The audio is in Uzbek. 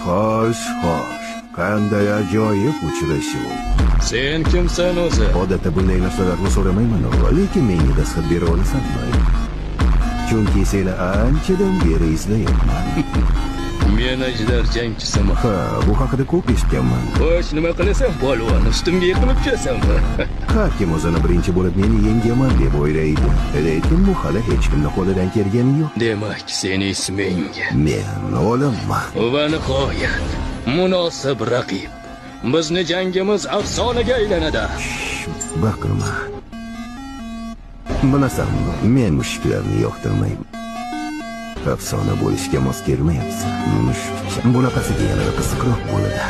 xo'sh. Qanday ajoyib uchrashuv. Sen kimsan o'zi? Odatda bunday narsalarni so'ramayman, lekin menga dastxat bera olasanmi? Chunki seni anchadan beri izlayapman. Men ajdar jangchisiman. Ha, bu haqida ko'p eshitganman. Xo'sh, nima qilasan? Polvon ustimga yiqilib kelasanmi? Har kim o'zini birinchi bo'lib meni yengaman deb o'ylaydi. Lekin bu hali hech kimning qo'lidan kelgani yo'q. Demak, seni isming. Men o'limman. Va nihoyat, munosib raqib. Bizni jangimiz afsonaga aylanadi. Baqirma. Bilasanmi, men mushuklarni yoqtirmayman. Afsona bo'lishga mos kelmayapsan. Mushuk. Bunaqasiga yanada qiziqroq bo'ladi.